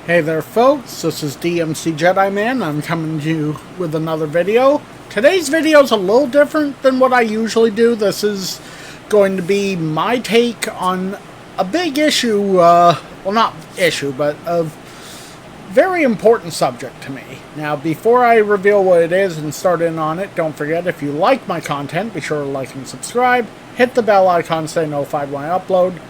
Hey there folks, this is DMC Jedi Man. I'm coming to you with another video. Today's video is a little different than what I usually do. This is going to be my take on a big issue, well not issue, but a very important subject to me. Now before I reveal what it is and start in on it, don't forget if you like my content, be sure to like and subscribe. Hit the bell icon to stay notified when I upload.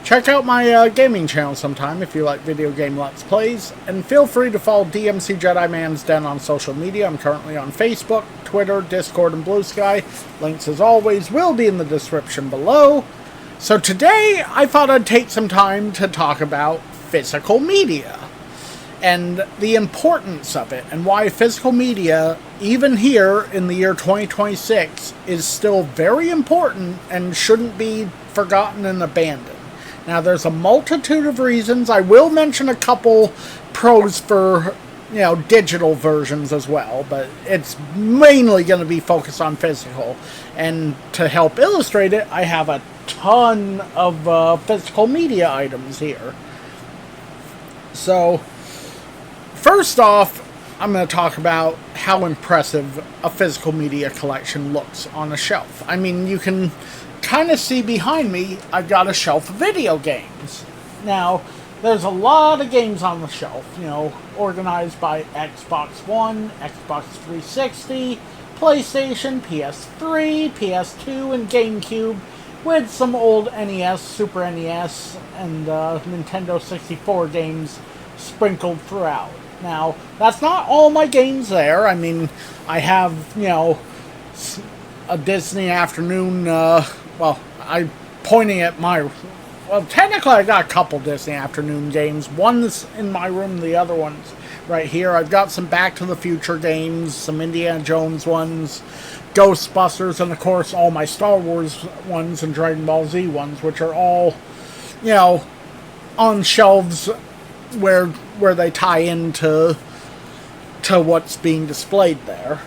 Check out my gaming channel sometime if you like video game Let's Plays, and feel free to follow DMC Jedi Man's Den on social media. I'm currently on Facebook, Twitter, Discord, and Blue Sky. Links, as always, will be in the description below. So today, I thought I'd take some time to talk about physical media, and the importance of it, and why physical media, even here in the year 2026, is still very important and shouldn't be forgotten and abandoned. Now, there's a multitude of reasons. I will mention a couple pros for, digital versions as well, but it's mainly going to be focused on physical. And to help illustrate it, I have a ton of physical media items here. So, first off, I'm going to talk about how impressive a physical media collection looks on a shelf. I mean, you can kind of see behind me, I've got a shelf of video games. Now, there's a lot of games on the shelf, organized by Xbox One, Xbox 360, PlayStation, PS3, PS2, and GameCube, with some old NES, Super NES, and Nintendo 64 games sprinkled throughout. Now, that's not all my games there. I mean, I have, a Disney afternoon, I'm pointing at my... Well, technically I got a couple Disney afternoon games. One's in my room, the other one's right here. I've got some Back to the Future games, some Indiana Jones ones, Ghostbusters, and of course all my Star Wars ones and Dragon Ball Z ones, which are all, on shelves where they tie into what's being displayed there.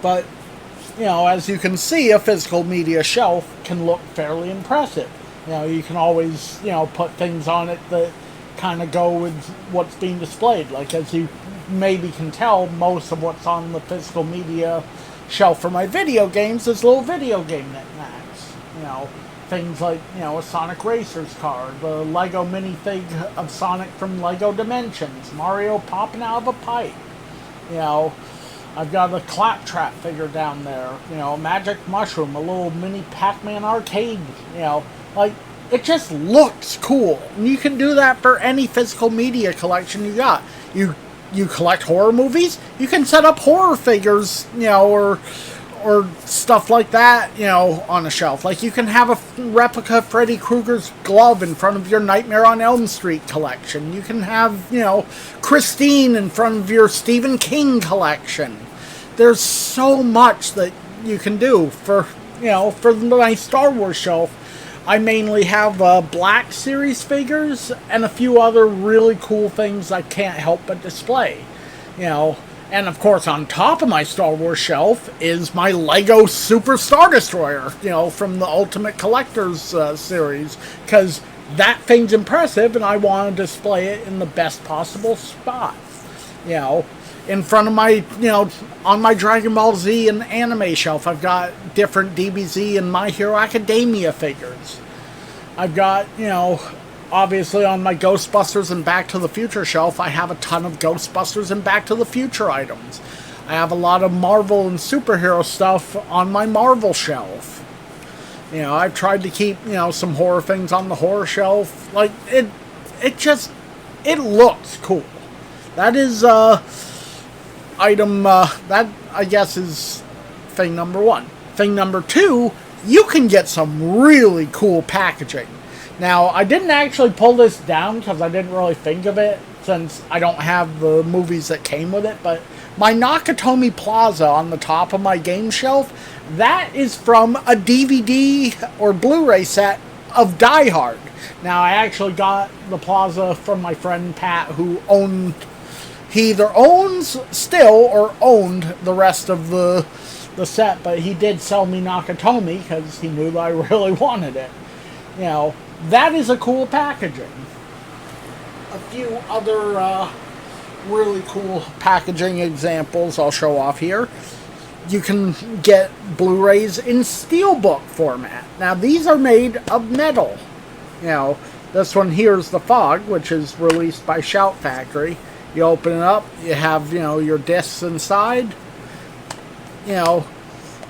But as you can see, a physical media shelf can look fairly impressive. You can always, put things on it that kind of go with what's being displayed. Like, as you maybe can tell, most of what's on the physical media shelf for my video games is little video game knickknacks. Things like, a Sonic Racers car, the Lego minifig of Sonic from Lego Dimensions, Mario popping out of a pipe, I've got a Claptrap figure down there, a Magic Mushroom, a little mini Pac-Man arcade, it just looks cool. And you can do that for any physical media collection you got. You collect horror movies, you can set up horror figures, or stuff like that, on a shelf. Like, you can have a replica of Freddy Krueger's glove in front of your Nightmare on Elm Street collection. You can have, Christine in front of your Stephen King collection. There's so much that you can do. For my Star Wars shelf, I mainly have Black Series figures and a few other really cool things I can't help but display, And of course, on top of my Star Wars shelf is my Lego Super Star Destroyer, from the Ultimate Collector's series, because that thing's impressive and I want to display it in the best possible spot. In front of my, on my Dragon Ball Z and anime shelf, I've got different DBZ and My Hero Academia figures. I've got, obviously on my Ghostbusters and Back to the Future shelf, I have a ton of Ghostbusters and Back to the Future items. I have a lot of Marvel and superhero stuff on my Marvel shelf. I've tried to keep, some horror things on the horror shelf. Like, it looks cool. That is, that, I guess, is thing number one. Thing number two, you can get some really cool packaging. Now, I didn't actually pull this down because I didn't really think of it, since I don't have the movies that came with it, but my Nakatomi Plaza on the top of my game shelf, that is from a DVD or Blu-ray set of Die Hard. Now, I actually got the Plaza from my friend Pat, who he either owns still or owned the rest of the set, but he did sell me Nakatomi because he knew that I really wanted it. That is a cool packaging. Of few other really cool packaging examples I'll show off here. You can get Blu-rays in steelbook format. Now these are made of metal. You know, this one here is The Fog, which is released by Shout Factory. You open it up, you have, you know, your discs inside. You know,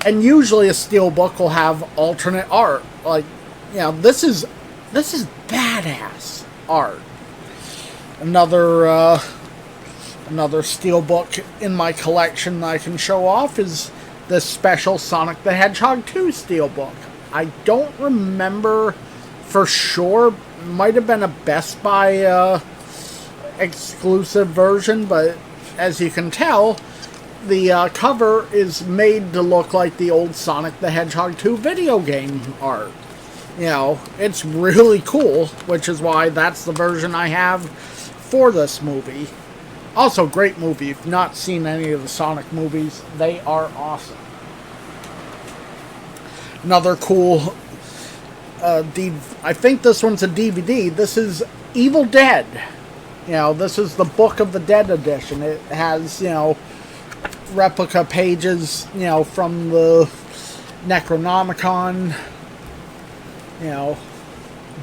and usually a steelbook will have alternate art. Like, you know, this is badass art. Another steelbook in my collection that I can show off is this special Sonic the Hedgehog 2 steelbook. I don't remember for sure. Might have been a Best Buy exclusive version, but as you can tell, the cover is made to look like the old Sonic the Hedgehog 2 video game art. You know, it's really cool, which is why that's the version I have for this movie. Also, great movie. If you've not seen any of the Sonic movies, they are awesome. Another cool, I think this one's a DVD. This is Evil Dead. You know, this is the Book of the Dead edition. It has, you know, replica pages, you know, from the Necronomicon, you know,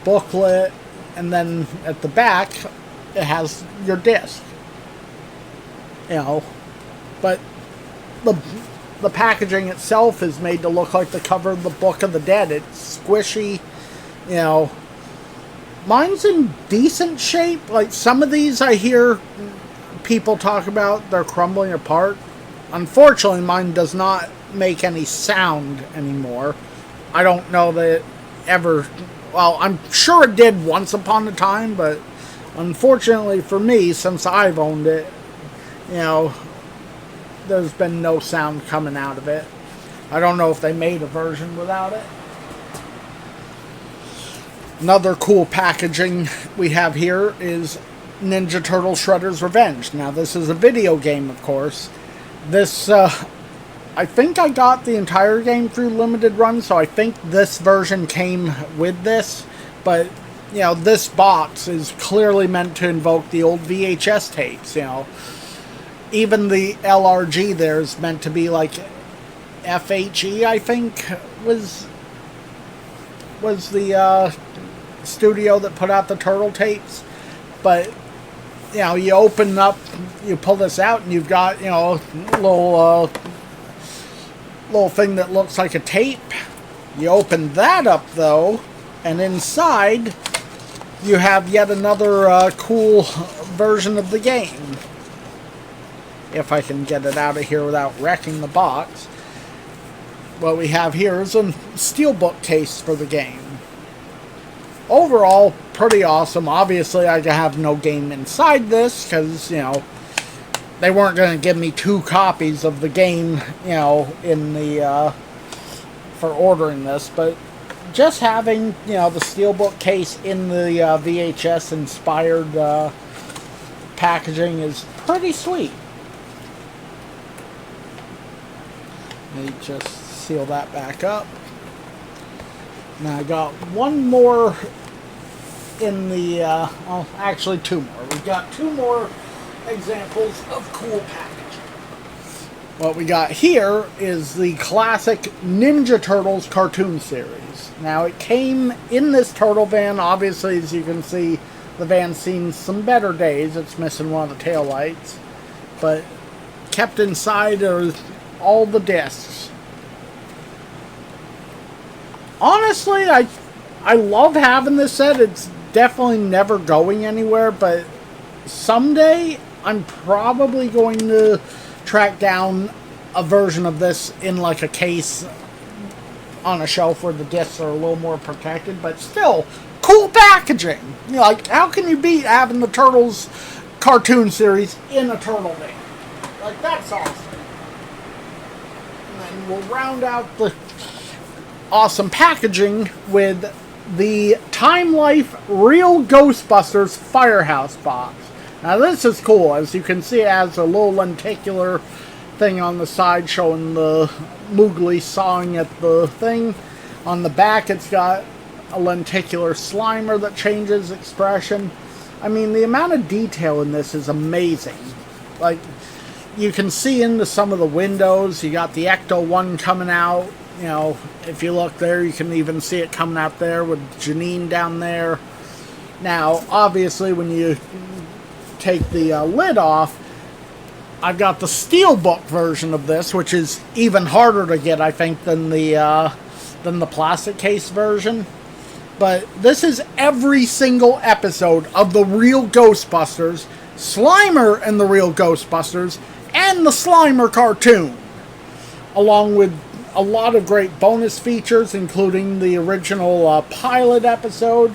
booklet, and then at the back, it has your disc. You know, but the packaging itself is made to look like the cover of the Book of the Dead. It's squishy, you know. Mine's in decent shape. Like, some of these I hear people talk about, they're crumbling apart. Unfortunately, mine does not make any sound anymore. I don't know that it ever... Well, I'm sure it did once upon a time, but unfortunately for me, since I've owned it, you know, there's been no sound coming out of it. I don't know if they made a version without it. Another cool packaging we have here is Ninja Turtle Shredder's Revenge. Now, this is a video game, of course. This, I think I got the entire game through limited run, so I think this version came with this. But, you know, this box is clearly meant to invoke the old VHS tapes, you know. Even the LRG there is meant to be like FHE, I think, was the studio that put out the Turtle tapes. But, you know, you open up, you pull this out, and you've got, you know, a little thing that looks like a tape. You open that up, though, and inside you have yet another cool version of the game. If I can get it out of here without wrecking the box. What we have here is a steelbook case for the game. Overall, pretty awesome. Obviously, I have no game inside this, because, you know, they weren't going to give me 2 copies of the game, you know, in the, for ordering this, but just having, you know, the steelbook case in the VHS-inspired packaging is pretty sweet. Let me just seal that back up. Now I got one more in the, well, actually 2 more. We've got 2 more examples of cool packaging. What we got here is the classic Ninja Turtles cartoon series. Now, it came in this turtle van. Obviously, as you can see, the van's seen some better days. It's missing one of the taillights. But kept inside are all the discs. Honestly, I love having this set. It's definitely never going anywhere, but someday I'm probably going to track down a version of this in like a case on a shelf where the discs are a little more protected, but still cool packaging. You know, like, how can you beat having the Turtles cartoon series in a turtle van? Like, that's awesome. And then we'll round out the awesome packaging with the Time Life Real Ghostbusters Firehouse box. Now, this is cool. As you can see, it has a little lenticular thing on the side showing the Moogly sawing at the thing. On the back, it's got a lenticular Slimer that changes expression. I mean, the amount of detail in this is amazing. Like, you can see into some of the windows. You got the Ecto 1 coming out. You know, if you look there, you can even see it coming out there with Janine down there. Now, obviously, when you take the lid off, I've got the steelbook version of this, which is even harder to get, I think, than the plastic case version. But this is every single episode of the Real Ghostbusters, Slimer and the Real Ghostbusters, and the Slimer cartoon, along with a lot of great bonus features, including the original pilot episode,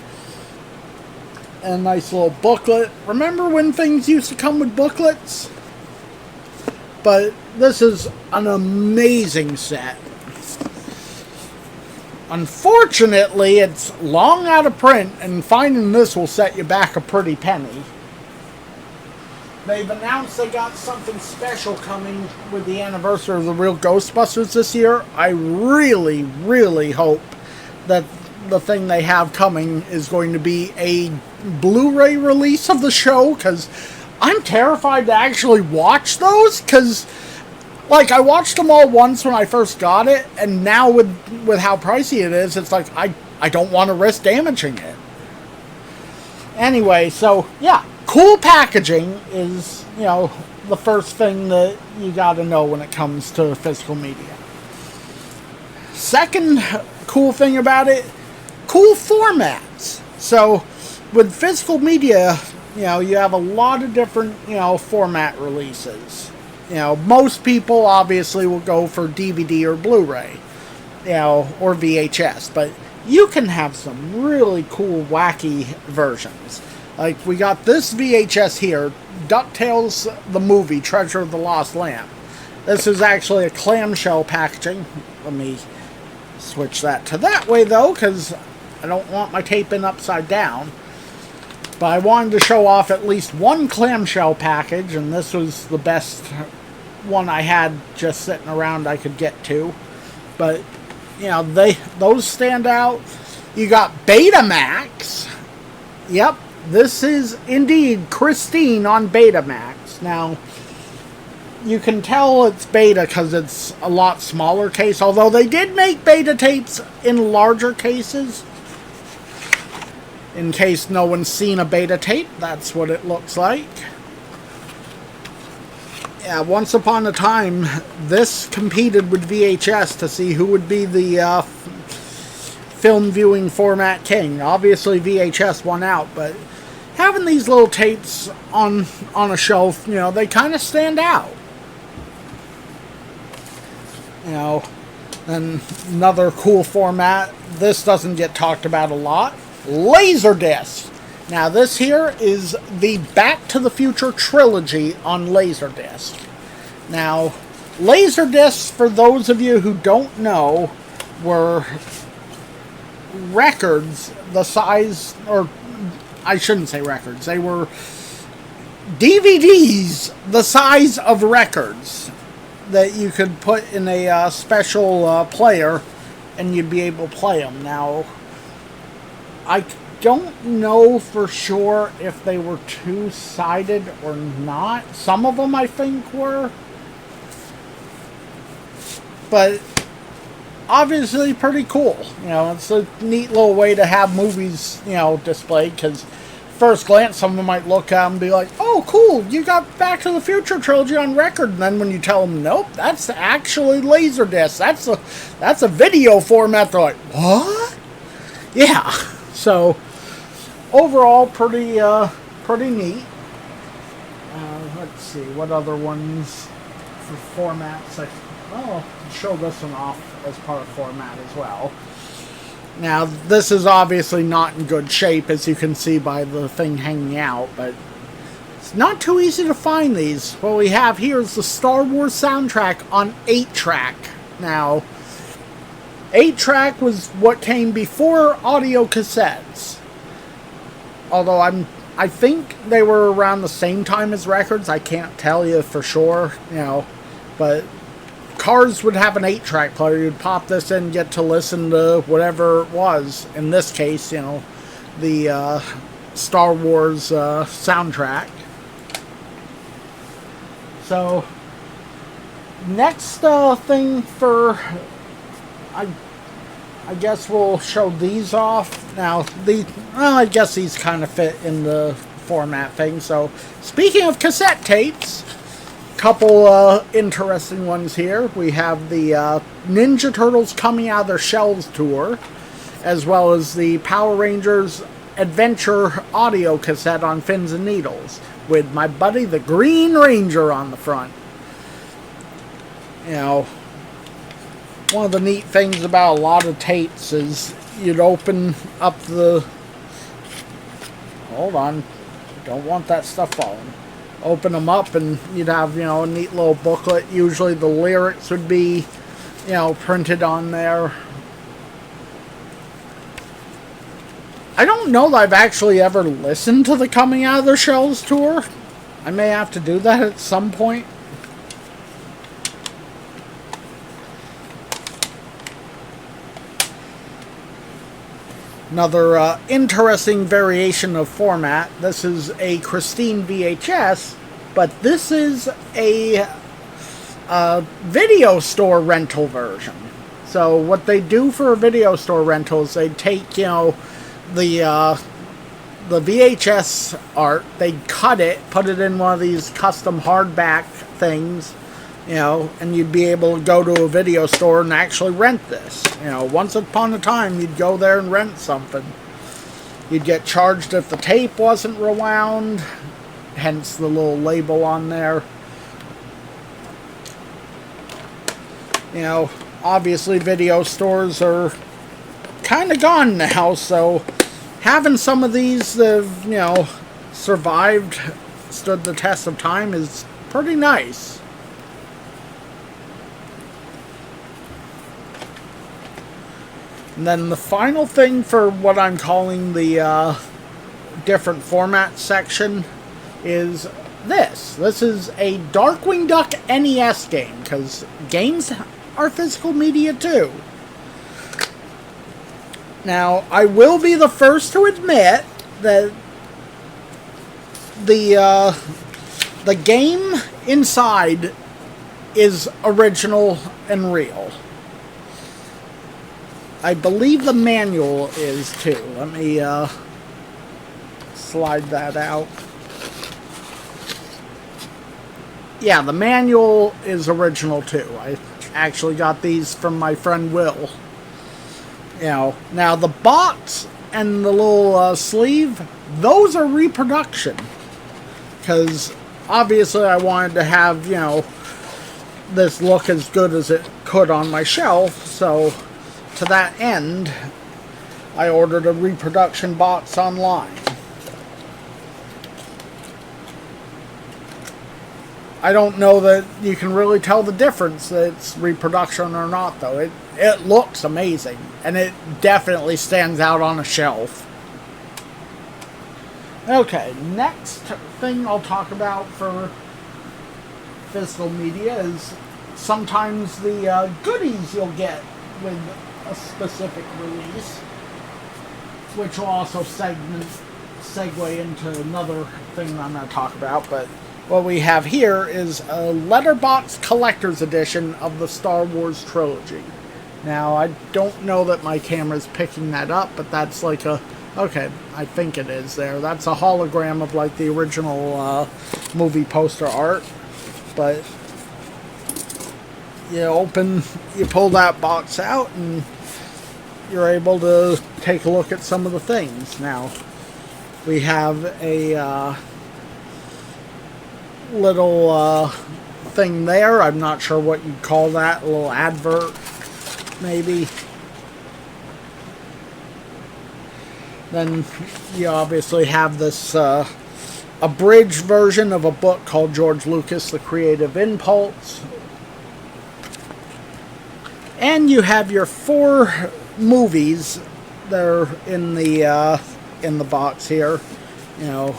and a nice little booklet. Remember when things used to come with booklets? But this is an amazing set. Unfortunately, it's long out of print, and finding this will set you back a pretty penny. They've announced they got something special coming with the anniversary of the Real Ghostbusters this year. I really, really hope that the thing they have coming is going to be a Blu-ray release of the show, because I'm terrified to actually watch those, because, like, I watched them all once when I first got it, and now with how pricey it is, it's like, I don't want to risk damaging it. Anyway, so, yeah, cool packaging is, you know, the first thing that you gotta know when it comes to physical media. Second cool thing about it, cool formats. So, with physical media, you know, you have a lot of different, you know, format releases. You know, most people obviously will go for DVD or Blu-ray, you know, or VHS, but you can have some really cool, wacky versions. Like, we got this VHS here, DuckTales the movie, Treasure of the Lost Lamp. This is actually a clamshell packaging. Let me switch that to that way, though, because I don't want my tape in upside down. But I wanted to show off at least one clamshell package, and this was the best one I had just sitting around I could get to. But, you know, those stand out. You got Betamax. Yep, this is indeed Christine on Betamax. Now, you can tell it's beta because it's a lot smaller case, although they did make beta tapes in larger cases. In case no one's seen a beta tape, that's what it looks like. Yeah, once upon a time, this competed with VHS to see who would be the film viewing format king. Obviously, VHS won out, but having these little tapes on a shelf, you know, they kind of stand out. You know, and another cool format, this doesn't get talked about a lot, Laserdisc. Now this here is the Back to the Future trilogy on Laserdisc. Now, Laserdiscs, for those of you who don't know, were records the size, or I shouldn't say records, they were DVDs the size of records that you could put in a special player and you'd be able to play them. Now, I don't know for sure if they were two-sided or not. Some of them, I think, were. But obviously pretty cool. You know, it's a neat little way to have movies, you know, displayed, because first glance someone might look at them and be like, oh, cool, you got Back to the Future trilogy on record. And then when you tell them, nope, that's actually Laserdisc. That's a video format. They're like, what? Yeah. So, overall, pretty neat. Let's see, what other ones for formats? I'll show this one off as part of format as well. Now, this is obviously not in good shape, as you can see by the thing hanging out, but it's not too easy to find these. What we have here is the Star Wars soundtrack on 8-track. Now, 8-track was what came before audio cassettes. Although I think they were around the same time as records. I can't tell you for sure, you know, but cars would have an 8-track player. You'd pop this in and get to listen to whatever it was. In this case, you know, the Star Wars soundtrack. So, next thing for... I guess we'll show these off. Now, I guess these kind of fit in the format thing. So, speaking of cassette tapes, couple interesting ones here. We have the Ninja Turtles Coming Out of Their Shells tour, as well as the Power Rangers Adventure audio cassette on Fins and Needles, with my buddy the Green Ranger on the front. You know, one of the neat things about a lot of tapes is you'd open up the... Hold on. Don't want that stuff falling. Open them up and you'd have, you know, a neat little booklet. Usually the lyrics would be, you know, printed on there. I don't know that I've actually ever listened to the Coming Out of Their Shells tour. I may have to do that at some point. Another interesting variation of format. This is a Christine VHS, but this is a video store rental version. So what they do for a video store rental is they take, you know, the VHS art, they cut it, put it in one of these custom hardback things, you know, and you'd be able to go to a video store and actually rent this. You know, once upon a time, you'd go there and rent something. You'd get charged if the tape wasn't rewound, hence the little label on there. You know, obviously video stores are kind of gone now, so having some of these that have, you know, survived, stood the test of time is pretty nice. And then the final thing for what I'm calling the different format section is this. This is a Darkwing Duck NES game, because games are physical media too. Now, I will be the first to admit that the game inside is original and real. I believe the manual is too. Let me slide that out. Yeah, the manual is original too. I actually got these from my friend Will. You know, now the box and the little sleeve, those are reproduction. Because obviously I wanted to have, you know, this look as good as it could on my shelf, so to that end, I ordered a reproduction box online. I don't know that you can really tell the difference that it's reproduction or not, though. It looks amazing, and it definitely stands out on a shelf. Okay, next thing I'll talk about for physical media is sometimes the goodies you'll get with a specific release, which will also segue into another thing I'm going to talk about. But what we have here is a letterbox collector's edition of the Star Wars trilogy. Now, I don't know that my camera's picking that up, but that's like a... Okay, I think it is there. That's a hologram of like the original movie poster art. But you pull that box out and you're able to take a look at some of the things. Now, we have a little thing there. I'm not sure what you'd call that. A little advert, maybe. Then you obviously have this abridged version of a book called George Lucas, The Creative Impulse. And you have your 4 movies that are in the box here. You know,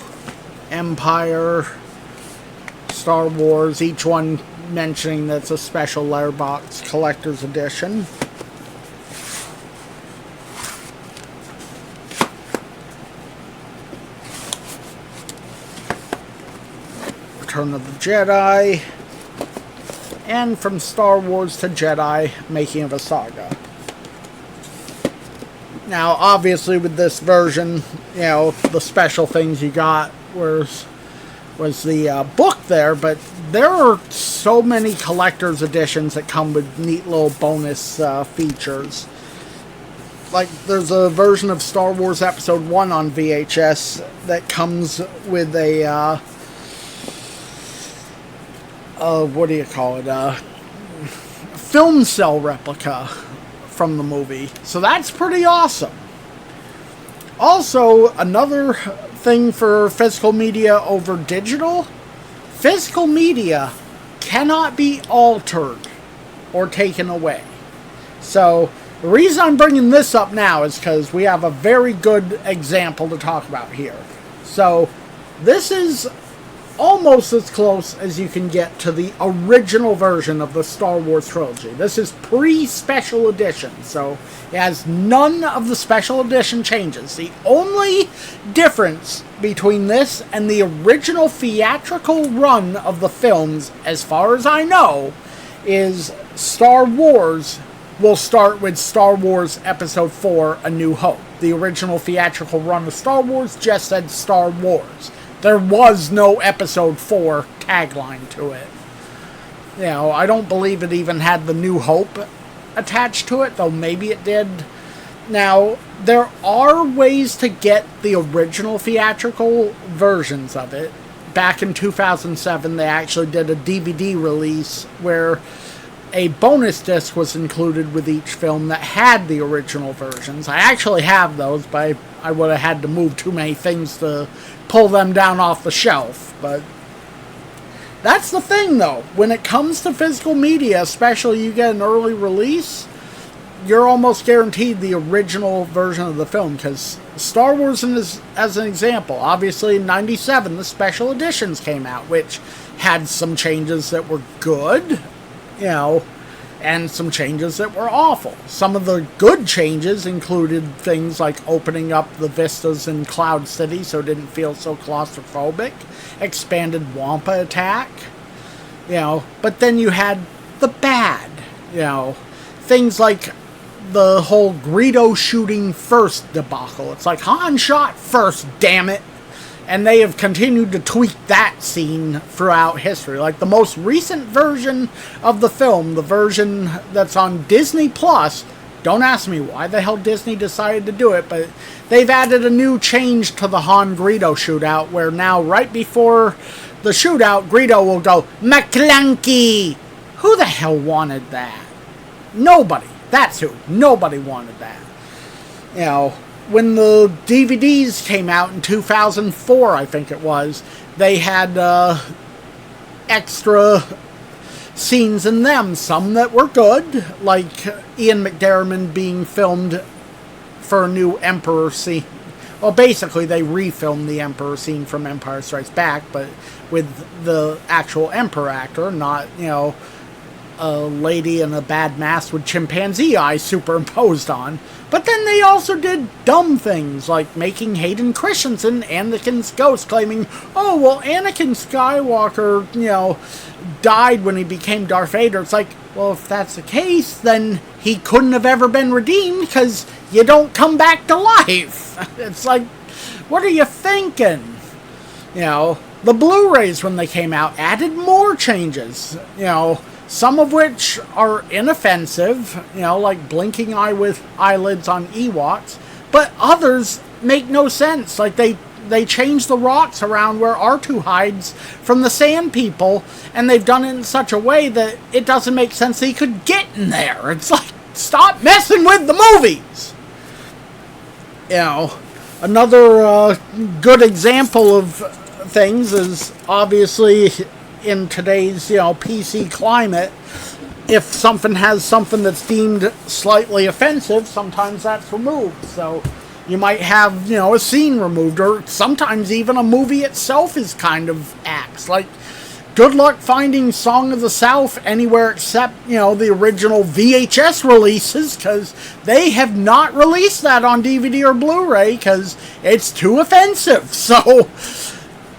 Empire, Star Wars, each one mentioning that's a special letterbox collector's edition. Return of the Jedi, and from Star Wars to Jedi, Making of a Saga. Now, obviously, with this version, you know, the special things you got was the book there, but there are so many collector's editions that come with neat little bonus features. Like, there's a version of Star Wars Episode 1 on VHS that comes with a, what do you call it, film cell replica from the movie. So that's pretty awesome. Also, another thing for physical media over digital, physical media cannot be altered or taken away. So the reason I'm bringing this up now is because we have a very good example to talk about here. So this is almost as close as you can get to the original version of the Star Wars trilogy. This is pre-special edition, so it has none of the special edition changes. The only difference between this and the original theatrical run of the films, as far as I know, is Star Wars will start with Star Wars Episode 4, A New Hope. The original theatrical run of Star Wars just said Star Wars. There was no Episode 4 tagline to it. You know, I don't believe it even had the New Hope attached to it, though maybe it did. Now, there are ways to get the original theatrical versions of it. Back in 2007, they actually did a DVD release where a bonus disc was included with each film that had the original versions. I actually have those, but I would have had to move too many things to pull them down off the shelf. But that's the thing, though. When it comes to physical media, especially you get an early release, you're almost guaranteed the original version of the film. Because Star Wars, as an example, obviously in '97, the special editions came out, which had some changes that were good, you know, and some changes that were awful. Some of the good changes included things like opening up the vistas in Cloud City so it didn't feel so claustrophobic, expanded Wampa attack, you know, but then you had the bad, you know, things like the whole Greedo shooting first debacle. It's like, Han shot first, damn it. And they have continued to tweak that scene throughout history. Like the most recent version of the film, the version that's on Disney Plus, don't ask me why the hell Disney decided to do it, but they've added a new change to the Han Greedo shootout, where now right before the shootout, Greedo will go, McClunky! Who the hell wanted that? Nobody. That's who. Nobody wanted that. You know, when the DVDs came out in 2004, I think it was, they had extra scenes in them. Some that were good, like Ian McDiarmid being filmed for a new Emperor scene. Well, basically, they refilmed the Emperor scene from Empire Strikes Back, but with the actual Emperor actor, not, you know, a lady in a bad mask with chimpanzee eyes superimposed on. But then they also did dumb things, like making Hayden Christensen Anakin's ghost, claiming, oh, well, Anakin Skywalker, you know, died when he became Darth Vader. It's like, well, if that's the case, then he couldn't have ever been redeemed, because you don't come back to life. It's like, what are you thinking? You know, the Blu-rays, when they came out, added more changes, you know, some of which are inoffensive, you know, like blinking eye with eyelids on Ewoks, but others make no sense. Like they changed the rocks around where R2 hides from the Sand People, and they've done it in such a way that it doesn't make sense that he could get in there. It's like, stop messing with the movies! You know, another good example of things is obviously in today's, you know, PC climate, if something has something that's deemed slightly offensive, sometimes that's removed. So you might have, you know, a scene removed, or sometimes even a movie itself is kind of axed. Like, good luck finding Song of the South anywhere except, you know, the original VHS releases, because they have not released that on DVD or Blu-ray because it's too offensive. So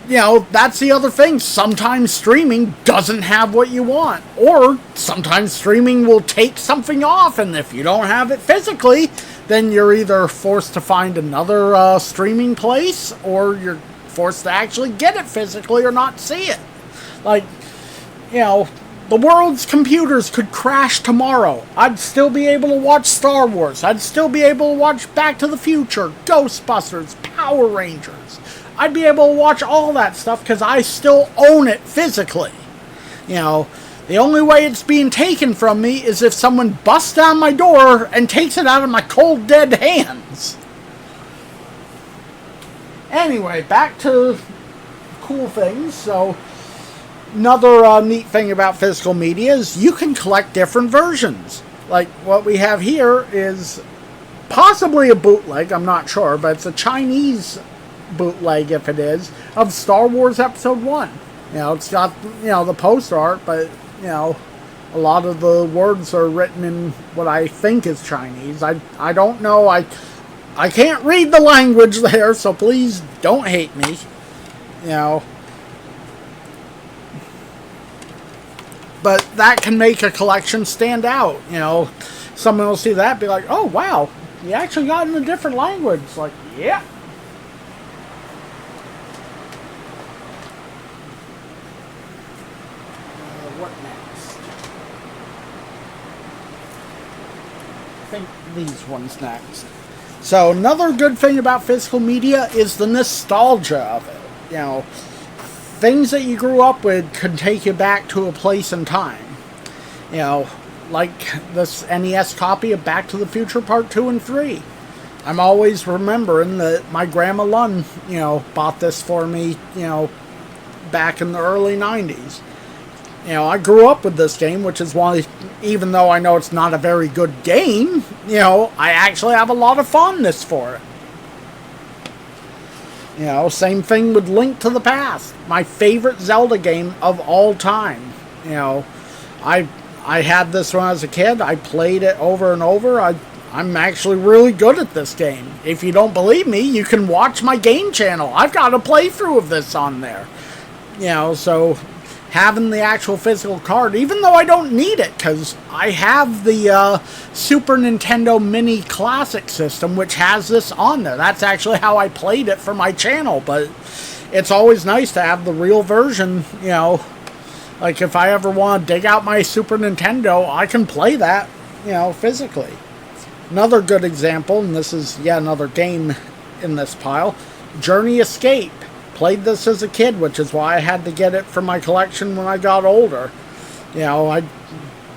that's the other thing. Sometimes streaming doesn't have what you want. Or sometimes streaming will take something off, and if you don't have it physically, then you're either forced to find another streaming place, or you're forced to actually get it physically or not see it. Like, the world's computers could crash tomorrow. I'd still be able to watch Star Wars. I'd still be able to watch Back to the Future, Ghostbusters, Power Rangers. I'd be able to watch all that stuff because I still own it physically. The only way it's being taken from me is if someone busts down my door and takes it out of my cold, dead hands. Anyway, back to cool things. So, another neat thing about physical media is you can collect different versions. Like what we have here is possibly a bootleg, I'm not sure, but it's a Chinese bootleg, if it is, of Star Wars Episode 1. It's got, the poster art, but, a lot of the words are written in what I think is Chinese. I don't know. I can't read the language there, so please don't hate me. But that can make a collection stand out. Someone will see that and be like, oh, wow, you actually got it in a different language. Like, yeah. What next? I think these ones next. So another good thing about physical media is the nostalgia of it. Things that you grew up with could take you back to a place and time. Like this NES copy of Back to the Future Part 2 and 3. I'm always remembering that my grandma Lund, bought this for me, back in the early 90s. I grew up with this game, which is why, even though I know it's not a very good game, I actually have a lot of fondness for it. Same thing with Link to the Past. My favorite Zelda game of all time. I had this when I was a kid. I played it over and over. I'm actually really good at this game. If you don't believe me, you can watch my game channel. I've got a playthrough of this on there. So having the actual physical card, even though I don't need it, because I have the Super Nintendo Mini Classic system, which has this on there. That's actually how I played it for my channel, but it's always nice to have the real version, like if I ever want to dig out my Super Nintendo, I can play that, physically. Another good example, and this is yet another game in this pile, Journey Escape. Played this as a kid, which is why I had to get it for my collection when I got older. I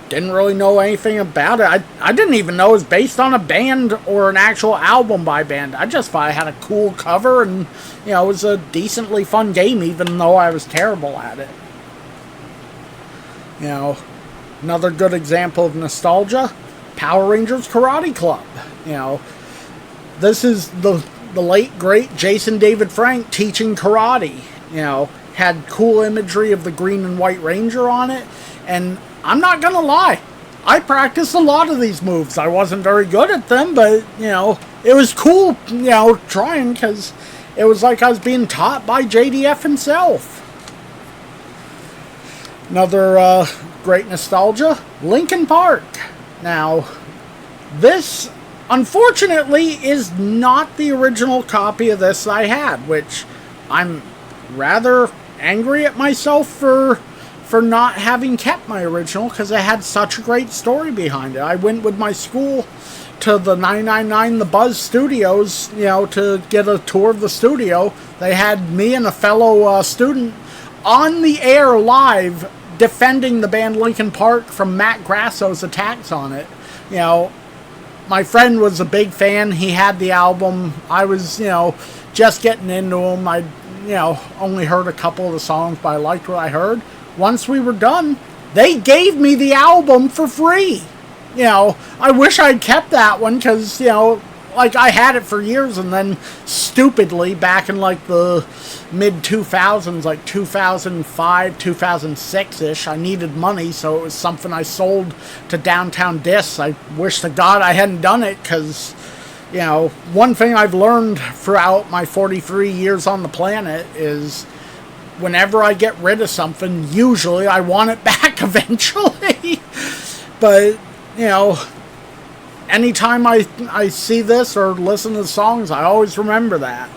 didn't really know anything about it. I didn't even know it was based on a band or an actual album by band. I just thought it had a cool cover and, it was a decently fun game, even though I was terrible at it. Another good example of nostalgia, Power Rangers Karate Club. This is the late, great Jason David Frank teaching karate. Had cool imagery of the green and white ranger on it. And I'm not going to lie, I practiced a lot of these moves. I wasn't very good at them, but, it was cool, trying, because it was like I was being taught by JDF himself. Another great nostalgia, Linkin Park. Now, this, unfortunately, is not the original copy of this I had, which I'm rather angry at myself for not having kept my original, because it had such a great story behind it. I went with my school to the 999 The Buzz Studios, to get a tour of the studio. They had me and a fellow student on the air live defending the band Linkin Park from Matt Grasso's attacks on it. My friend was a big fan. He had the album. I was, just getting into them. I, only heard a couple of the songs, but I liked what I heard. Once we were done, they gave me the album for free. I wish I'd kept that one because, I had it for years, and then stupidly back in the mid-2000s, 2005, 2006-ish, I needed money, so it was something I sold to Downtown Discs. I wish to God I hadn't done it, because, one thing I've learned throughout my 43 years on the planet is whenever I get rid of something, usually I want it back eventually. But, you know, anytime I see this or listen to the songs, I always remember that.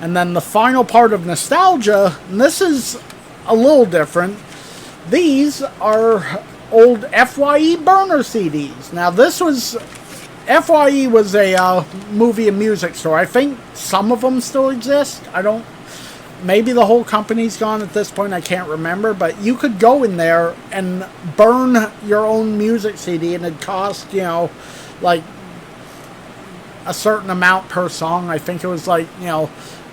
And then the final part of nostalgia, and this is a little different. These are old FYE burner CDs. Now this was, FYE was a movie and music store. I think some of them still exist. Maybe the whole company's gone at this point, I can't remember. But you could go in there and burn your own music CD, and it'd cost, you know, like a certain amount per song. I think it was like, you know,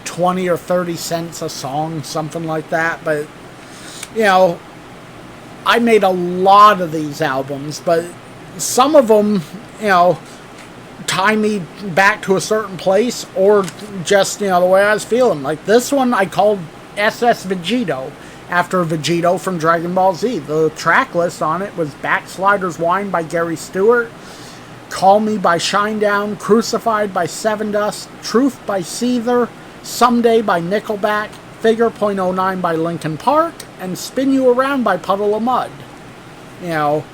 20 or 30 cents a song, something like that. But, you know, I made a lot of these albums, but some of them, you know, tie me back to a certain place, or just, you know, the way I was feeling. Like this one I called SS Vegito, after Vegito from Dragon Ball Z. The track list on it was Backslider's Wine by Gary Stewart, Call Me by Shinedown, Crucified by Sevendust, Truth by Seether, Someday by Nickelback, Figure .09 by Linkin Park, and Spin You Around by Puddle of Mud. You know,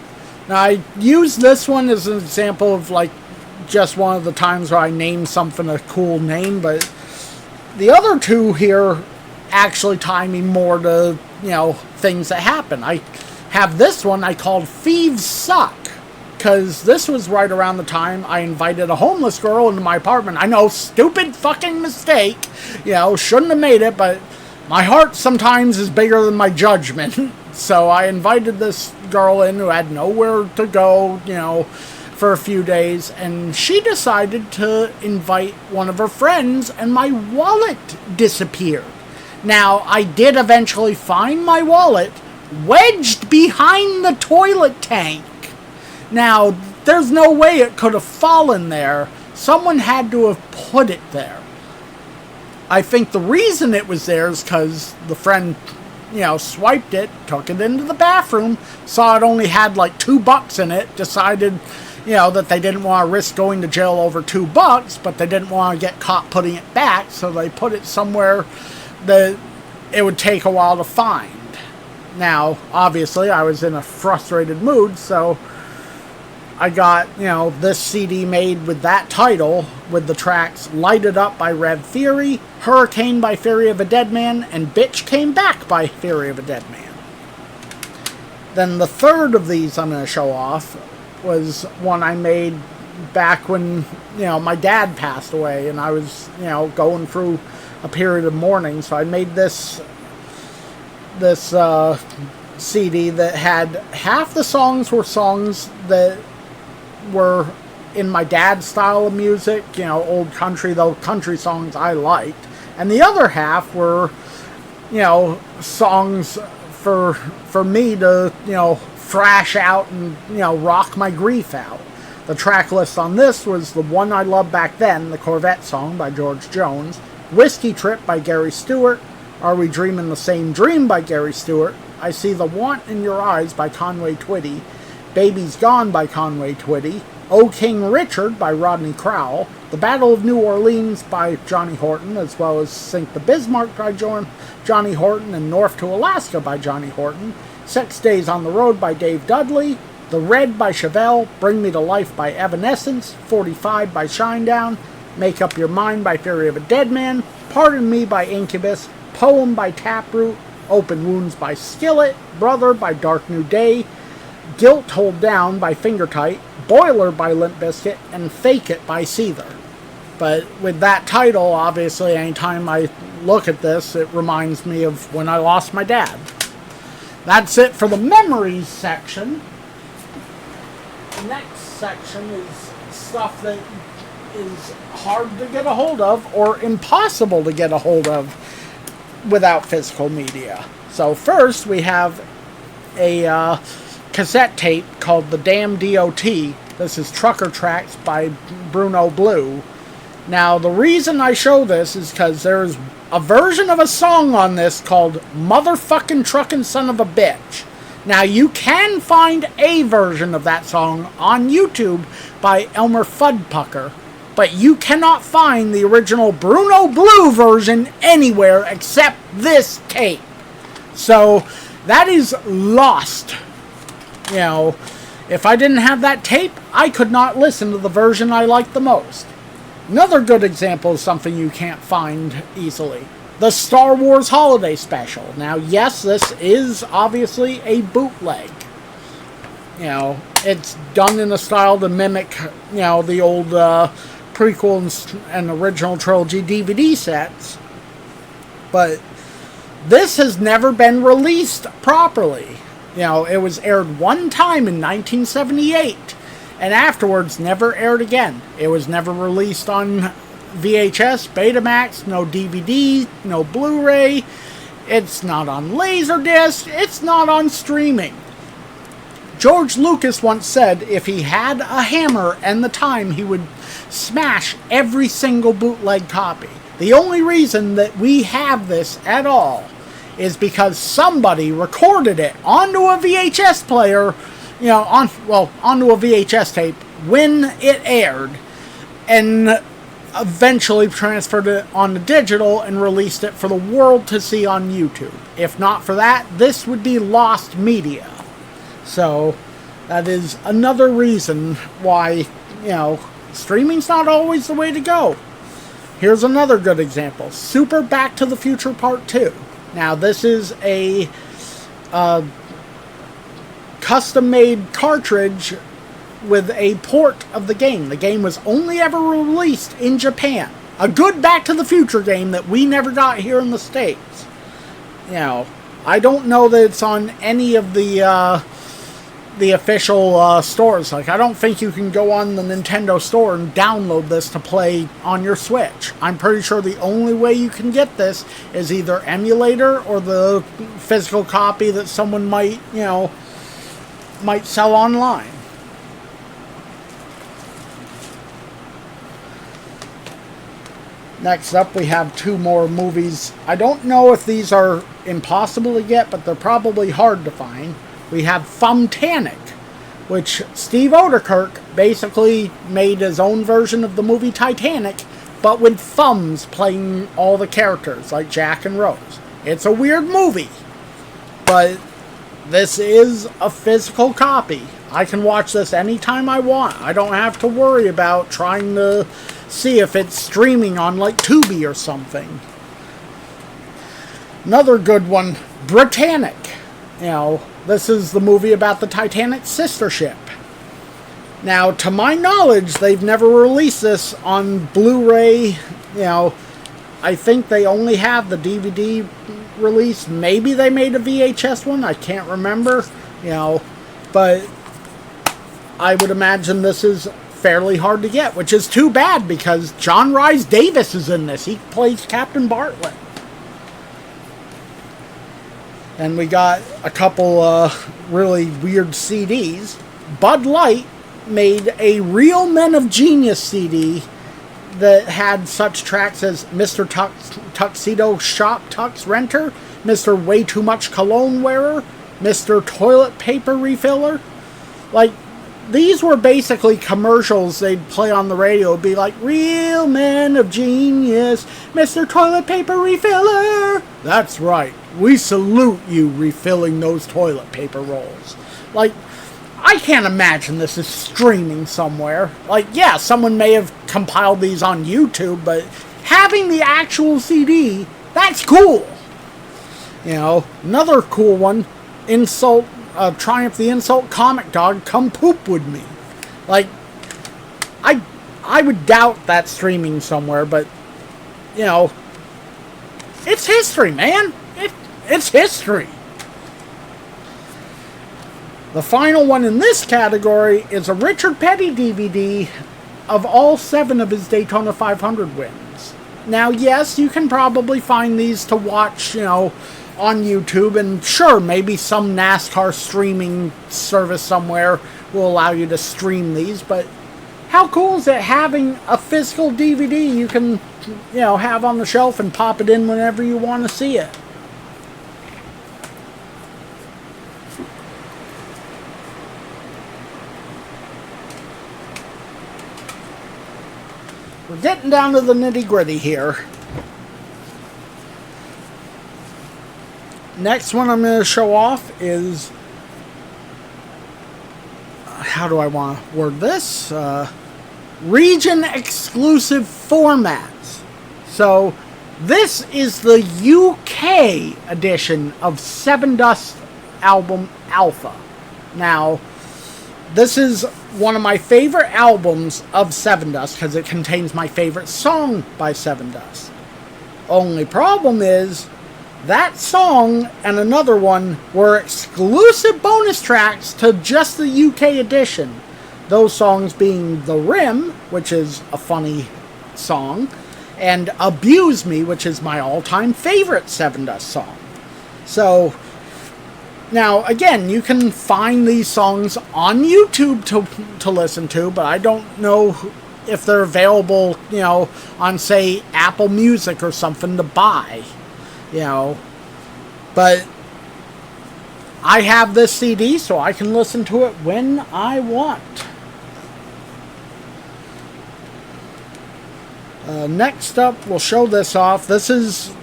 now I use this one as an example of like just one of the times where I name something a cool name, but the other two here actually tie me more to, you know, things that happen. I have this one I called Thieves Suck, because this was right around the time I invited a homeless girl into my apartment. I know, stupid fucking mistake, you know, shouldn't have made it, but my heart sometimes is bigger than my judgment. So I invited this girl in who had nowhere to go, you know, for a few days, and she decided to invite one of her friends, and my wallet disappeared. Now, I did eventually find my wallet wedged behind the toilet tank. Now, there's no way it could have fallen there. Someone had to have put it there. I think the reason it was there is because the friend, you know, swiped it, took it into the bathroom, saw it only had like $2 in it, decided, you know, that they didn't want to risk going to jail over $2, but they didn't want to get caught putting it back, so they put it somewhere that it would take a while to find. Now, obviously, I was in a frustrated mood, so I got, you know, this CD made with that title, with the tracks Lighted Up by Rev Theory, Hurricane by Theory of a Deadman, and Bitch Came Back by Theory of a Deadman. Then the third of these I'm going to show off was one I made back when, you know, my dad passed away, and I was, you know, going through a period of mourning. So I made this CD that had half the songs were songs that were in my dad's style of music, you know, old country, though country songs I liked, and the other half were, you know, songs for me to, you know, thrash out and, you know, rock my grief out. The track list on this was The One I Loved Back Then, the Corvette song by George Jones, Whiskey Trip by Gary Stewart, Are We Dreaming the Same Dream by Gary Stewart, I See the Want in Your Eyes by Conway Twitty, Baby's Gone by Conway Twitty, O King Richard by Rodney Crowell, The Battle of New Orleans by Johnny Horton, as well as Sink the Bismarck by Johnny Horton, and North to Alaska by Johnny Horton, 6 Days on the Road by Dave Dudley, The Red by Chevelle, Bring Me to Life by Evanescence, 45 by Shinedown, Make Up Your Mind by Theory of a Deadman, Pardon Me by Incubus, Poem by Taproot, Open Wounds by Skillet, Brother by Dark New Day, Guilt Hold Down by Fingertight, Boiler by Limp Bizkit, and Fake It by Seether. But with that title, obviously, anytime I look at this, it reminds me of when I lost my dad. That's it for the memories section. The next section is stuff that is hard to get a hold of, or impossible to get a hold of without physical media. So first we have a cassette tape called The Damn D.O.T. This is Trucker Tracks by Bruno Blue. Now the reason I show this is because there's a version of a song on this called Motherfucking Truckin' Son of a Bitch. Now you can find a version of that song on YouTube by Elmer Fuddpucker, but you cannot find the original Bruno Blue version anywhere except this tape. So that is lost. You know, if I didn't have that tape, I could not listen to the version I liked the most. Another good example of something you can't find easily. The Star Wars Holiday Special. Now, yes, this is obviously a bootleg. You know, it's done in a style to mimic, you know, the old prequel and original trilogy DVD sets. But this has never been released properly. You know, it was aired one time in 1978, and afterwards never aired again. It was never released on VHS, Betamax, no DVD, no Blu-ray. It's not on Laserdisc. It's not on streaming. George Lucas once said if he had a hammer and the time, he would smash every single bootleg copy. The only reason that we have this at all is because somebody recorded it onto a VHS player, you know, onto a VHS tape when it aired, and eventually transferred it onto digital and released it for the world to see on YouTube. If not for that, this would be lost media. So that is another reason why, you know, streaming's not always the way to go. Here's another good example. Super Back to the Future Part 2. Now, this is a custom-made cartridge with a port of the game. The game was only ever released in Japan. A good Back to the Future game that we never got here in the States. You know, I don't know that it's on any of the official stores. Like, I don't think you can go on the Nintendo store and download this to play on your Switch. I'm pretty sure the only way you can get this is either emulator or the physical copy that someone might, you know, might sell online. Next up, we have two more movies. I don't know if these are impossible to get, but they're probably hard to find. We have Thumbtanic, which Steve Odekirk basically made his own version of the movie Titanic, but with thumbs playing all the characters, like Jack and Rose. It's a weird movie, but this is a physical copy. I can watch this anytime I want. I don't have to worry about trying to see if it's streaming on like Tubi or something. Another good one, Britannic. You know, this is the movie about the Titanic sister ship. Now, to my knowledge, they've never released this on Blu-ray. You know, I think they only have the DVD release. Maybe they made a VHS one. I can't remember. You know, but I would imagine this is fairly hard to get, which is too bad because John Rhys Davis is in this. He plays Captain Bartlett. And we got a couple really weird CDs. Bud Light made a Real Men of Genius CD that had such tracks as Mr. Tuxedo Shop Tux Renter, Mr. Way Too Much Cologne Wearer, Mr. Toilet Paper Refiller. Like, these were basically commercials they'd play on the radio. It'd be like, Real Men of Genius, Mr. Toilet Paper Refiller. That's right. We salute you refilling those toilet paper rolls. Like, I can't imagine this is streaming somewhere. Like, yeah, someone may have compiled these on YouTube, but having the actual CD, that's cool. You know, another cool one, Triumph the Insult Comic Dog, Come Poop With Me. Like, I would doubt that's streaming somewhere, but, you know, it's history, man. It's history. The final one in this category is a Richard Petty DVD of all 7 of his Daytona 500 wins. Now, yes, you can probably find these to watch, you know, on YouTube, and sure, maybe some NASCAR streaming service somewhere will allow you to stream these, but how cool is it having a physical DVD you can, you know, have on the shelf and pop it in whenever you want to see it? we're getting down to the nitty-gritty here. Next one I'm going to show off is, how do I want to word this? Region exclusive formats. So this is the UK edition of Sevendust album Alpha. Now, this is one of my favorite albums of Sevendust because it contains my favorite song by Sevendust. Only problem is, that song and another one were exclusive bonus tracks to just the UK edition. Those songs being The Rim, which is a funny song, and Abuse Me, which is my all-time favorite Sevendust song. So, now, again, you can find these songs on YouTube to listen to, but I don't know if they're available, you know, on, say, Apple Music or something to buy. You know, but I have this CD, so I can listen to it when I want. Next up, we'll show this off. This is,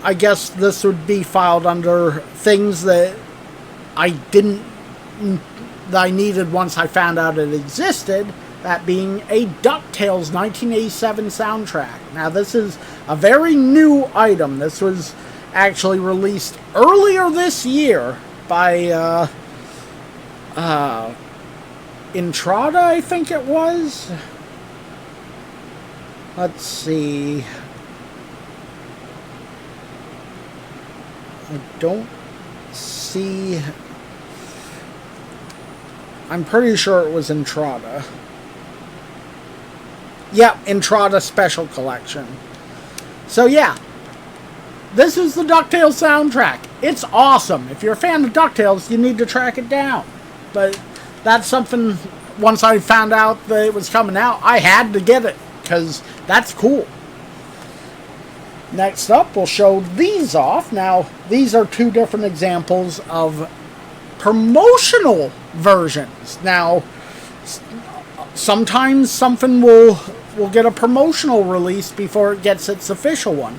I guess this would be filed under things that I needed once I found out it existed. That being a DuckTales 1987 soundtrack. Now, this is a very new item. This was actually released earlier this year by Entrada, I think it was. Let's see. I don't see. I'm pretty sure it was Entrada. Yep, Entrada Special Collection. So yeah, this is the DuckTales soundtrack. It's awesome. If you're a fan of DuckTales, you need to track it down. But that's something, once I found out that it was coming out, I had to get it, because that's cool. Next up, we'll show these off. Now, these are two different examples of promotional versions. Now, sometimes something will get a promotional release before it gets its official one.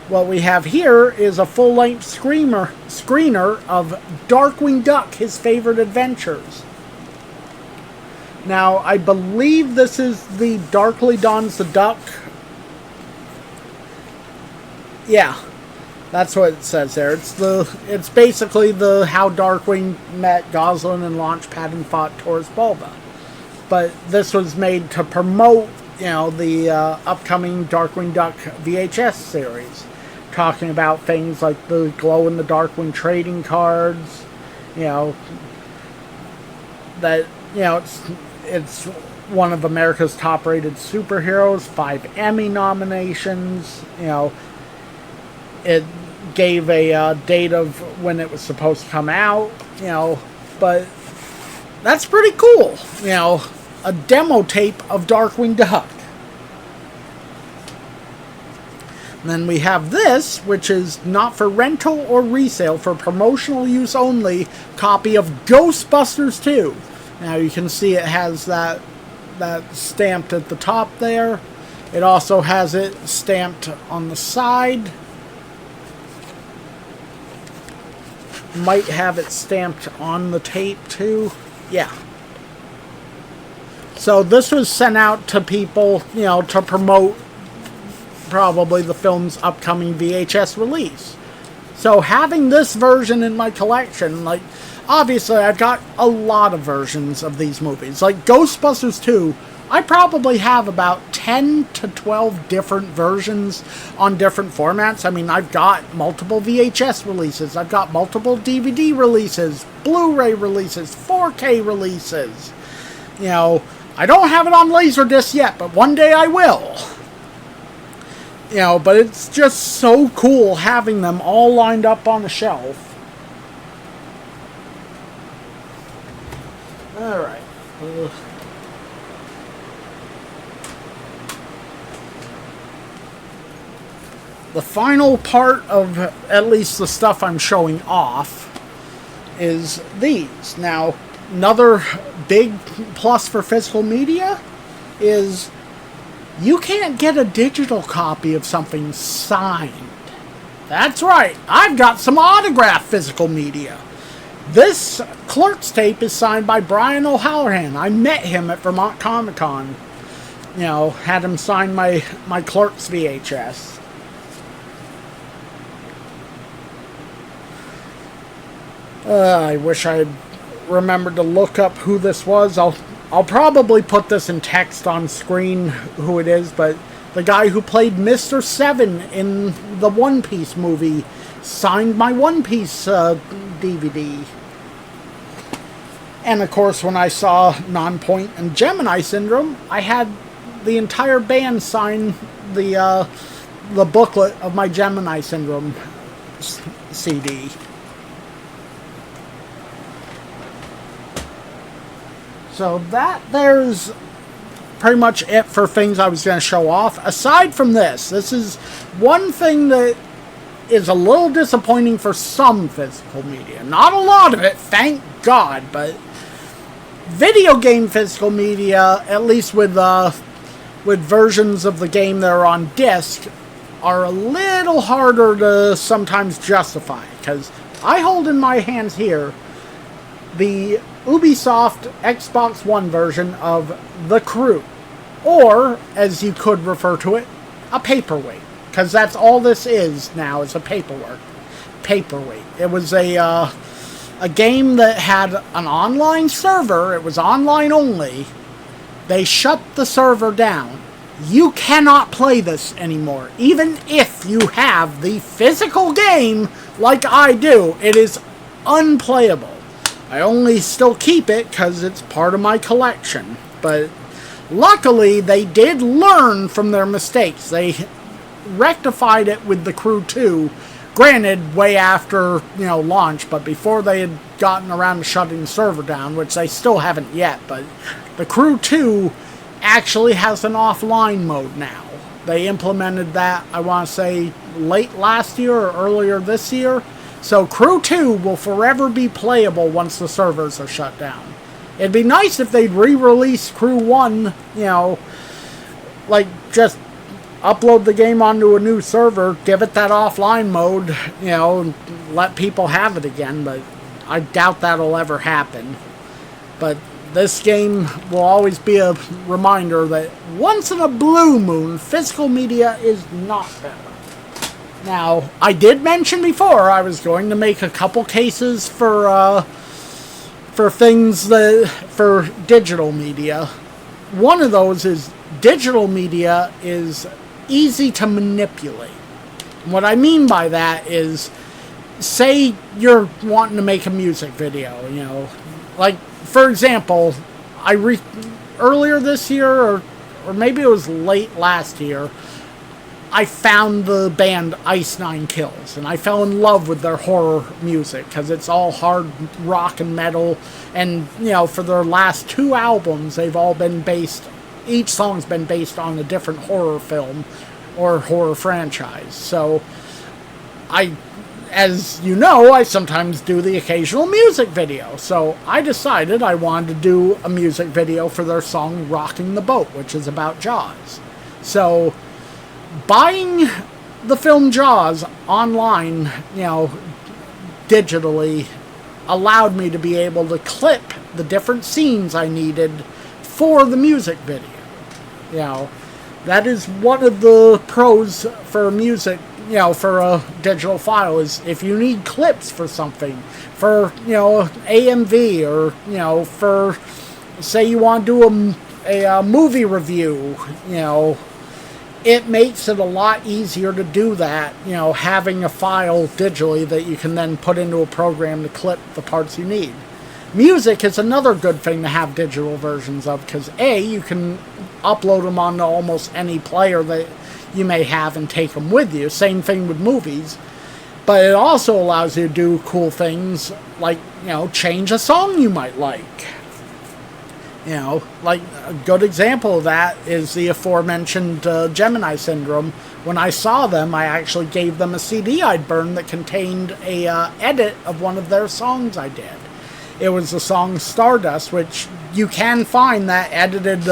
What we have here is a full-length screener of Darkwing Duck, His Favorite Adventures. Now, I believe this is the Darkly Dawns the Duck. Yeah, that's what it says there. It's basically the how Darkwing met Goslin and Launchpad and fought Taurus Bulba. But this was made to promote, you know, the upcoming Darkwing Duck VHS series, talking about things like the glow-in-the-Darkwing trading cards, you know, that, you know, it's one of America's top-rated superheroes, 5 Emmy nominations, you know, it gave a date of when it was supposed to come out, you know, but that's pretty cool, you know, a demo tape of Darkwing Duck. And then we have this, which is not for rental or resale, for promotional use only, copy of Ghostbusters 2. Now you can see it has that stamped at the top there. It also has it stamped on the side. Might have it stamped on the tape too. Yeah. So this was sent out to people, you know, to promote probably the film's upcoming VHS release. So having this version in my collection, like, obviously I've got a lot of versions of these movies. Like Ghostbusters 2, I probably have about 10 to 12 different versions on different formats. I mean, I've got multiple VHS releases, I've got multiple DVD releases, Blu-ray releases, 4K releases. You know, I don't have it on Laserdisc yet, but one day I will. You know, but it's just so cool having them all lined up on the shelf. Alright. The final part of at least the stuff I'm showing off is these. Now, another big plus for physical media is You can't get a digital copy of something signed. That's right, I've got some autographed physical media. This Clerks tape is signed by Brian O'Halloran. I met him at Vermont Comic Con. You know, had him sign my Clerks VHS. I wish I'd remembered to look up who this was. I'll probably put this in text on screen who it is, but the guy who played Mr. Seven in the One Piece movie signed my One Piece DVD. And of course, when I saw Nonpoint and Gemini Syndrome, I had the entire band sign the booklet of my Gemini Syndrome CD. So there's pretty much it for things I was going to show off. Aside from this is one thing that is a little disappointing for some physical media. Not a lot of it, thank God, but video game physical media, at least with versions of the game that are on disc, are a little harder to sometimes justify. Because I hold in my hands here the Ubisoft Xbox One version of The Crew, or, as you could refer to it, a paperweight, because that's all this is now, is a paperweight. It was a game that had an online server. It was online only. They shut the server down. You cannot play this anymore, even if you have the physical game like I do. It is unplayable. I only still keep it because it's part of my collection. But luckily, they did learn from their mistakes. They rectified it with The Crew 2. Granted, way after, launch, but before they had gotten around to shutting the server down, which they still haven't yet. But The Crew 2 actually has an offline mode now. They implemented that, I want to say, late last year or earlier this year. So Crew 2 will forever be playable once the servers are shut down. It'd be nice if they'd re-release Crew 1, just upload the game onto a new server, give it that offline mode, and let people have it again, but I doubt that'll ever happen. But this game will always be a reminder that once in a blue moon, physical media is not better. Now, I did mention before I was going to make a couple cases for digital media. One of those is digital media is easy to manipulate. What I mean by that is, say you're wanting to make a music video, like, for example, earlier this year, or maybe it was late last year, I found the band Ice Nine Kills, and I fell in love with their horror music, because it's all hard rock and metal, and, for their last 2 albums, they've all been each song's been based on a different horror film, or horror franchise. So, as you know, I sometimes do the occasional music video, so I decided I wanted to do a music video for their song Rocking the Boat, which is about Jaws. So, buying the film Jaws online, digitally, allowed me to be able to clip the different scenes I needed for the music video. That is one of the pros for music, for a digital file, is if you need clips for something, for, AMV, or, for, say you want to do a movie review, it makes it a lot easier to do that, having a file digitally that you can then put into a program to clip the parts you need. Music is another good thing to have digital versions of, because A, you can upload them onto almost any player that you may have and take them with you. Same thing with movies. But it also allows you to do cool things like, change a song you might like. Like a good example of that is the aforementioned Gemini Syndrome. When I saw them, I actually gave them a CD I'd burned that contained a edit of one of their songs I did. It was the song Stardust, which you can find that edited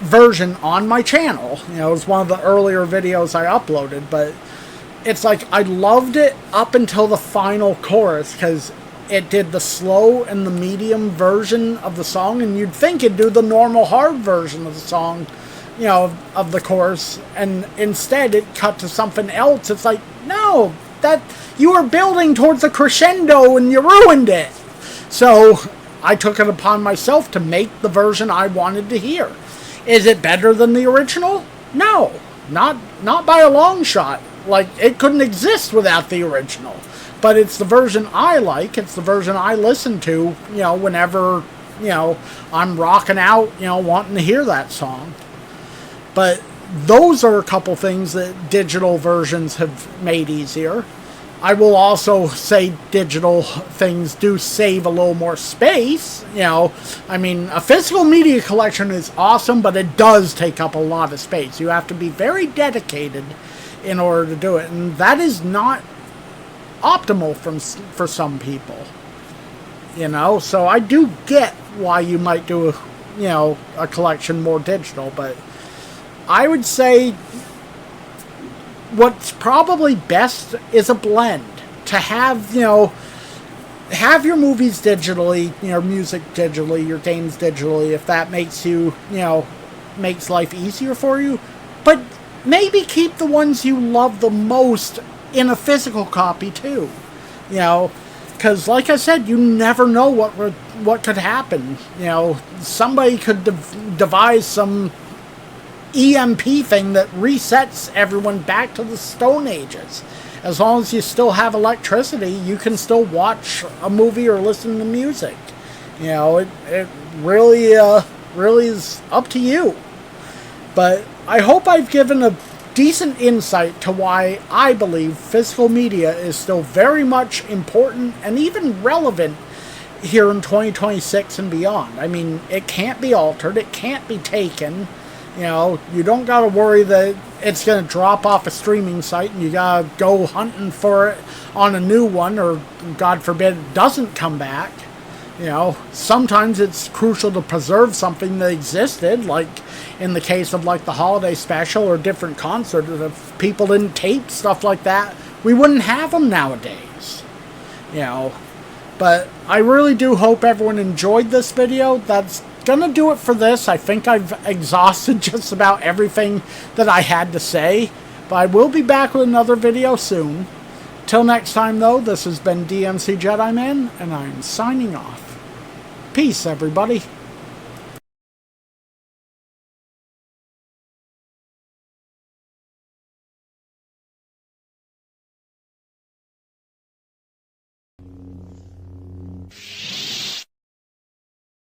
version on my channel. You know, it was one of the earlier videos I uploaded, but it's like I loved it up until the final chorus, because it did the slow and the medium version of the song, and you'd think it'd do the normal hard version of the song, you know, of the chorus, and instead it cut to something else. It's like, no, that you were building towards a crescendo and you ruined it. So I took it upon myself to make the version I wanted to hear. Is it better than the original? No, not by a long shot. Like, it couldn't exist without the original. But it's the version I like. It's the version I listen to, you know, whenever, you know, I'm rocking out, you know, wanting to hear that song. But those are a couple things that digital versions have made easier. I will also say digital things do save a little more space. You know, I mean, a physical media collection is awesome, but it does take up a lot of space. You have to be very dedicated in order to do it, and that is not optimal for some people. You know, so I do get why you might do a, you know, a collection more digital, but I would say what's probably best is a blend. To have, you know, have your movies digitally, your music digitally, your games digitally, if that makes you, you know, makes life easier for you. But maybe keep the ones you love the most in a physical copy too. You know, because like I said, you never know what could happen. You know, somebody could devise some EMP thing that resets everyone back to the Stone Ages. As long as you still have electricity, you can still watch a movie or listen to music. You know, it really is up to you. But I hope I've given a decent insight to why I believe physical media is still very much important and even relevant here in 2026 and beyond. I mean, it can't be altered, it can't be taken. You know, you don't gotta worry that it's gonna drop off a streaming site and you gotta go hunting for it on a new one, or God forbid it doesn't come back. You know, sometimes it's crucial to preserve something that existed, like in the case of like the holiday special or different concerts. If people didn't tape stuff like that, we wouldn't have them nowadays. You know, but I really do hope everyone enjoyed this video. That's gonna do it for this. I think I've exhausted just about everything that I had to say, but I will be back with another video soon. Till next time though, this has been DMC Jedi Man, and I'm signing off. Peace, everybody.